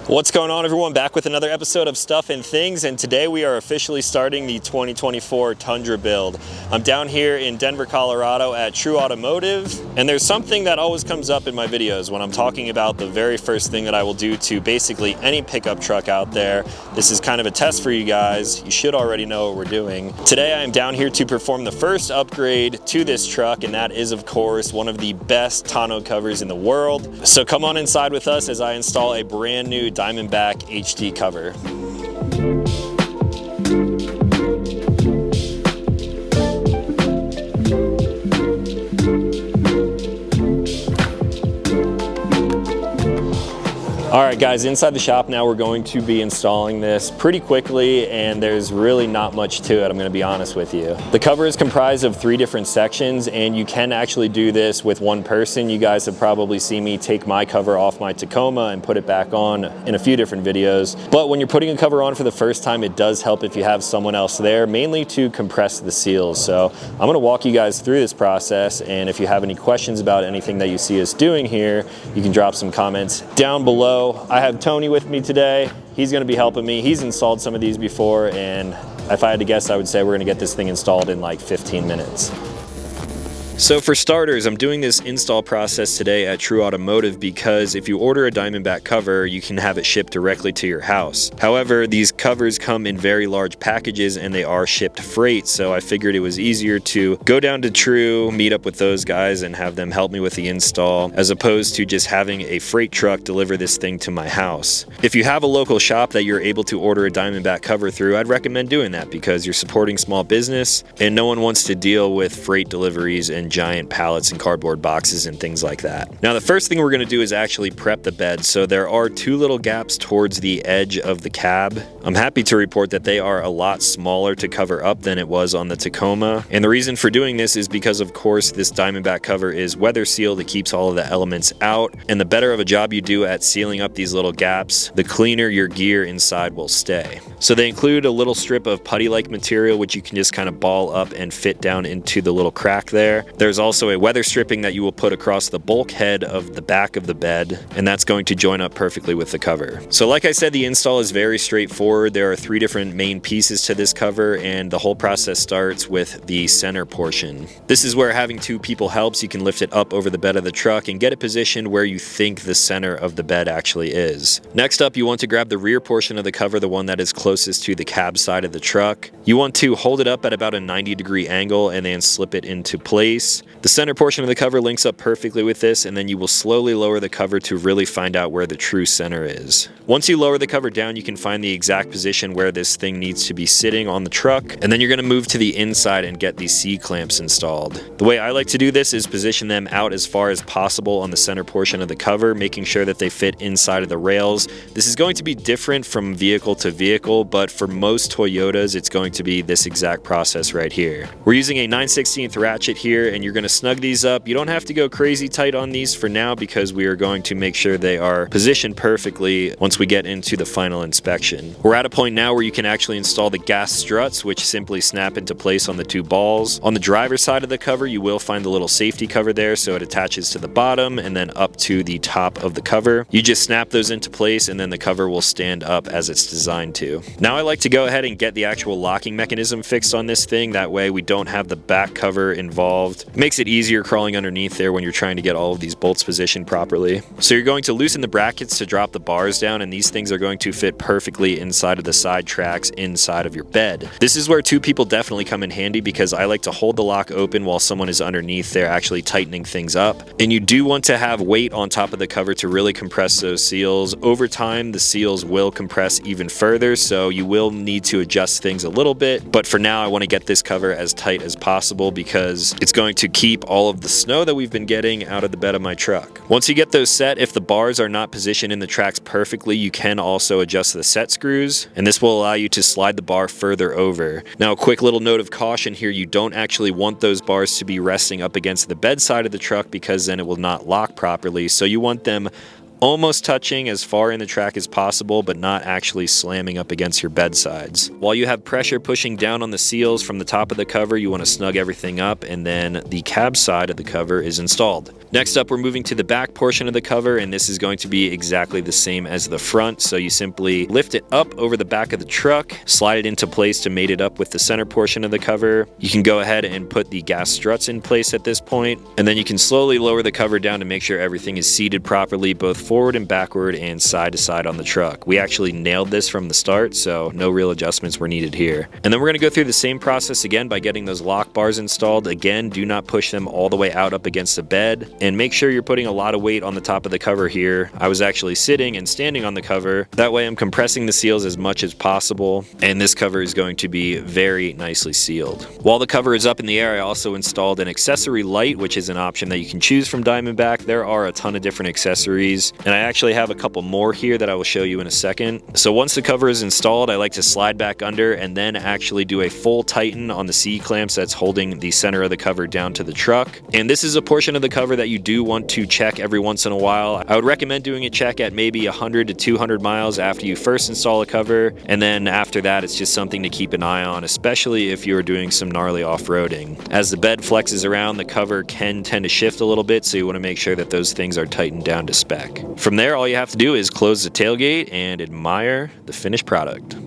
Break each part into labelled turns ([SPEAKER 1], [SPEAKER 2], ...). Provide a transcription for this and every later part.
[SPEAKER 1] What's going on, everyone? Back with another episode of Stuff and Things, and today we are officially starting the 2024 Tundra build. I'm down here in Denver, Colorado at True Automotive, and there's something that always comes up in my videos when I'm talking about the very first thing that I will do to basically any pickup truck out there. This is kind of a test for you guys. You should already know what we're doing. Today I am down here to perform the first upgrade to this truck, and that is, of course, one of the best tonneau covers in the world. So come on inside with us as I install a brand new Diamondback HD cover. Alright guys, inside the shop now we're going to be installing this pretty quickly, and there's really not much to it, I'm going to be honest with you. The cover is comprised of 3 different sections, and you can actually do this with one person. You guys have probably seen me take my cover off my Tacoma and put it back on in a few different videos. But when you're putting a cover on for the first time, it does help if you have someone else there, mainly to compress the seals. So I'm going to walk you guys through this process, and if you have any questions about anything that you see us doing here, you can drop some comments down below. I have Tony with me today. He's going to be helping me. He's installed some of these before, and if I had to guess, I would say we're going to get this thing installed in like 15 minutes. So for starters, I'm doing this install process today at True Automotive because if you order a Diamondback cover, you can have it shipped directly to your house. However, these covers come in very large packages and they are shipped freight, so I figured it was easier to go down to True, meet up with those guys and have them help me with the install, as opposed to just having a freight truck deliver this thing to my house. If you have a local shop that you're able to order a Diamondback cover through, I'd recommend doing that because you're supporting small business and no one wants to deal with freight deliveries and giant pallets and cardboard boxes and things like that. Now the first thing we're going to do is actually prep the bed. So there are 2 little gaps towards the edge of the cab. I'm happy to report that they are a lot smaller to cover up than it was on the Tacoma, and the reason for doing this is because, of course, this Diamondback cover is weather sealed. It keeps all of the elements out, and the better of a job you do at sealing up these little gaps, the cleaner your gear inside will stay. So they include a little strip of putty-like material which you can just kind of ball up and fit down into the little crack there. There's also a weather stripping that you will put across the bulkhead of the back of the bed, and that's going to join up perfectly with the cover. So like I said, the install is very straightforward. There are 3 different main pieces to this cover, and the whole process starts with the center portion. This is where having 2 people helps. You can lift it up over the bed of the truck and get it positioned where you think the center of the bed actually is. Next up, you want to grab the rear portion of the cover, the one that is closest to the cab side of the truck. You want to hold it up at about a 90-degree angle and then slip it into place. The center portion of the cover links up perfectly with this, and then you will slowly lower the cover to really find out where the true center is. Once you lower the cover down, you can find the exact position where this thing needs to be sitting on the truck, and then you're going to move to the inside and get these C-clamps installed. The way I like to do this is position them out as far as possible on the center portion of the cover, making sure that they fit inside of the rails. This is going to be different from vehicle to vehicle, but for most Toyotas, it's going to be this exact process right here. We're using a 9/16 ratchet here, and you're going to snug these up. You don't have to go crazy tight on these for now because we are going to make sure they are positioned perfectly once we get into the final inspection. We're at a point now where you can actually install the gas struts, which simply snap into place on the 2 balls. On the driver's side of the cover, you will find the little safety cover there, so it attaches to the bottom and then up to the top of the cover. You just snap those into place and then the cover will stand up as it's designed to. Now I like to go ahead and get the actual locking mechanism fixed on this thing. That way we don't have the back cover involved. It makes it easier crawling underneath there when you're trying to get all of these bolts positioned properly. So you're going to loosen the brackets to drop the bars down, and these things are going to fit perfectly inside of the side tracks inside of your bed. This is where 2 people definitely come in handy because I like to hold the lock open while someone is underneath there actually tightening things up. And you do want to have weight on top of the cover to really compress those seals. Over time, the seals will compress even further, so you will need to adjust things a little bit. But for now, I want to get this cover as tight as possible because it's going to keep all of the snow that we've been getting out of the bed of my truck. Once you get those set, if the bars are not positioned in the tracks perfectly, you can also adjust the set screws, and this will allow you to slide the bar further over. Now, a quick little note of caution here, you don't actually want those bars to be resting up against the bed side of the truck because then it will not lock properly, so you want them almost touching as far in the track as possible, but not actually slamming up against your bed sides. While you have pressure pushing down on the seals from the top of the cover, you want to snug everything up, and then the cab side of the cover is installed. Next up, we're moving to the back portion of the cover, and this is going to be exactly the same as the front. So you simply lift it up over the back of the truck, slide it into place to mate it up with the center portion of the cover. You can go ahead and put the gas struts in place at this point, and then you can slowly lower the cover down to make sure everything is seated properly, both forward and backward and side to side on the truck. We actually nailed this from the start, so no real adjustments were needed here. And then we're going to go through the same process again by getting those lock bars installed. Again, do not push them all the way out up against the bed, and make sure you're putting a lot of weight on the top of the cover here. I was actually sitting and standing on the cover. That way I'm compressing the seals as much as possible, and this cover is going to be very nicely sealed. While the cover is up in the air, I also installed an accessory light, which is an option that you can choose from Diamondback. There are a ton of different accessories, and I actually have a couple more here that I will show you in a second. So once the cover is installed, I like to slide back under and then actually do a full tighten on the C-clamps that's holding the center of the cover down to the truck. And this is a portion of the cover that you do want to check every once in a while. I would recommend doing a check at maybe 100 to 200 miles after you first install a cover, and then after that it's just something to keep an eye on, especially if you're doing some gnarly off-roading. As the bed flexes around, the cover can tend to shift a little bit, so you want to make sure that those things are tightened down to spec. From there, all you have to do is close the tailgate and admire the finished product.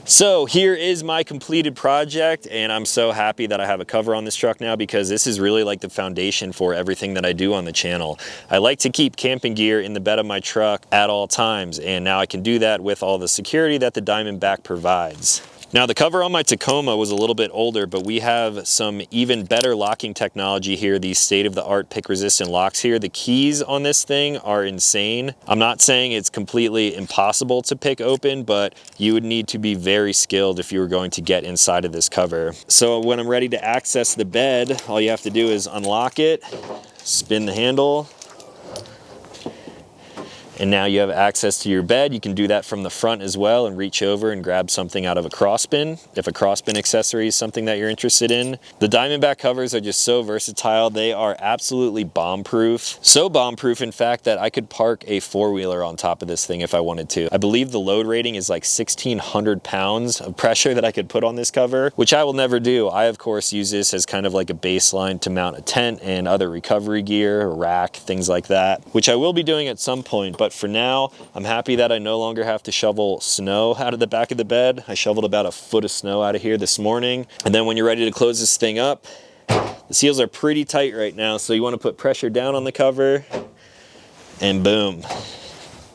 [SPEAKER 1] So here is my completed project, and I'm so happy that I have a cover on this truck now, because this is really like the foundation for everything that I do on the channel. I like to keep camping gear in the bed of my truck at all times, and now I can do that with all the security that the Diamondback provides. Now, the cover on my Tacoma was a little bit older, but we have some even better locking technology here, these state-of-the-art pick-resistant locks here. The keys on this thing are insane. I'm not saying it's completely impossible to pick open, but you would need to be very skilled if you were going to get inside of this cover. So when I'm ready to access the bed, all you have to do is unlock it, spin the handle, and now you have access to your bed. You can do that from the front as well and reach over and grab something out of a crossbin, if a crossbin accessory is something that you're interested in. The Diamondback covers are just so versatile. They are absolutely bomb-proof. So bomb-proof, in fact, that I could park a four-wheeler on top of this thing if I wanted to. I believe the load rating is like 1,600 pounds of pressure that I could put on this cover, which I will never do. I, of course, use this as kind of like a baseline to mount a tent and other recovery gear, a rack, things like that, which I will be doing at some point. But for now, I'm happy that I no longer have to shovel snow out of the back of the bed. I shoveled about 1 foot of snow out of here this morning. And then when you're ready to close this thing up, the seals are pretty tight right now, so you want to put pressure down on the cover, and boom,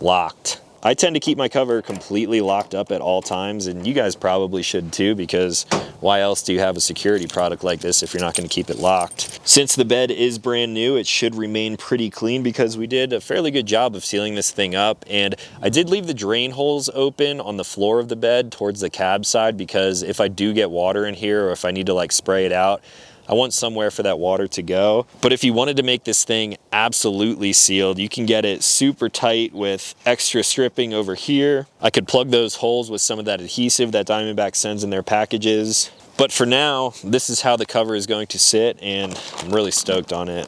[SPEAKER 1] locked. I tend to keep my cover completely locked up at all times, and you guys probably should too, because why else do you have a security product like this if you're not going to keep it locked? Since the bed is brand new, it should remain pretty clean, because we did a fairly good job of sealing this thing up. And I did leave the drain holes open on the floor of the bed towards the cab side, because if I do get water in here, or if I need to like spray it out, I want somewhere for that water to go. But if you wanted to make this thing absolutely sealed, you can get it super tight with extra stripping over here. I could plug those holes with some of that adhesive that Diamondback sends in their packages. But for now, this is how the cover is going to sit, and I'm really stoked on it.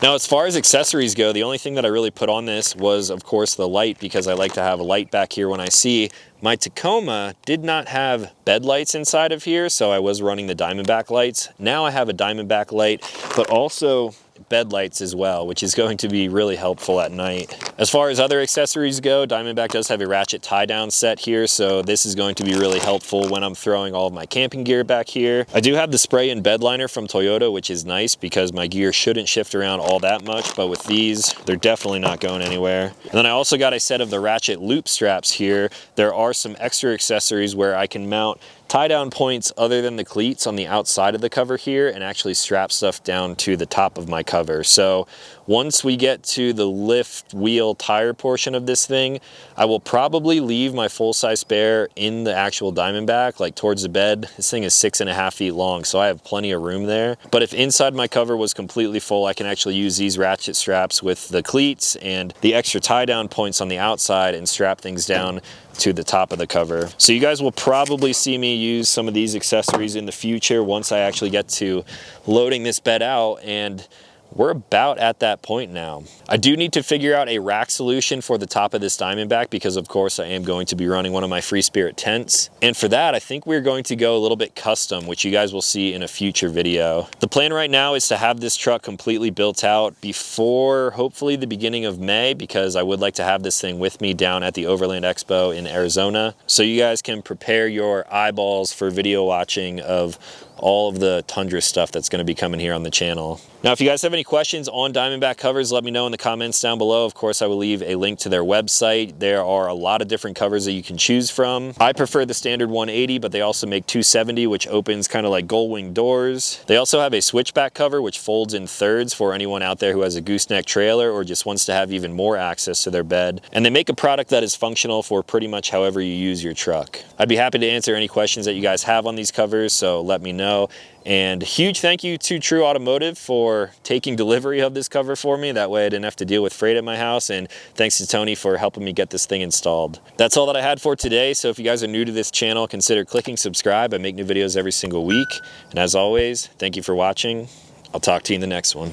[SPEAKER 1] Now, as far as accessories go, the only thing that I really put on this was, of course, the light, because I like to have a light back here when I see. My Tacoma did not have bed lights inside of here, so I was running the Diamondback lights. Now I have a Diamondback light, but also bed lights as well, which is going to be really helpful at night. As far as other accessories go, Diamondback does have a ratchet tie-down set here, so this is going to be really helpful when I'm throwing all of my camping gear back here. I do have the spray-in bed liner from Toyota, which is nice because my gear shouldn't shift around all that much, but with these, they're definitely not going anywhere. And then I also got a set of the ratchet loop straps here. There are some extra accessories where I can mount tie-down points other than the cleats on the outside of the cover here and actually strap stuff down to the top of my cover. So once we get to the lift wheel tire portion of this thing, I will probably leave my full-size spare in the actual Diamondback, like towards the bed. This thing is 6.5 feet long, so I have plenty of room there. But if inside my cover was completely full, I can actually use these ratchet straps with the cleats and the extra tie-down points on the outside and strap things down to the top of the cover. So you guys will probably see me use some of these accessories in the future once I actually get to loading this bed out. And we're about at that point now. I do need to figure out a rack solution for the top of this Diamondback because of course I am going to be running one of my Free Spirit tents. And for that, I think we're going to go a little bit custom, which you guys will see in a future video. The plan right now is to have this truck completely built out before hopefully the beginning of May, because I would like to have this thing with me down at the Overland Expo in Arizona. So you guys can prepare your eyeballs for video watching of all of the Tundra stuff that's going to be coming here on the channel. Now, if you guys have any questions on Diamondback covers, let me know in the comments down below. Of course, I will leave a link to their website. There are a lot of different covers that you can choose from. I prefer the standard 180, but they also make 270, which opens kind of like gull wing doors. They also have a switchback cover, which folds in thirds for anyone out there who has a gooseneck trailer or just wants to have even more access to their bed. And they make a product that is functional for pretty much however you use your truck. I'd be happy to answer any questions that you guys have on these covers, so let me know. And huge thank you to True Automotive for taking delivery of this cover for me. That way I didn't have to deal with freight at my house. And thanks to Tony for helping me get this thing installed. That's all that I had for today. So if you guys are new to this channel, consider clicking subscribe. I make new videos every single week. And as always, thank you for watching. I'll talk to you in the next one.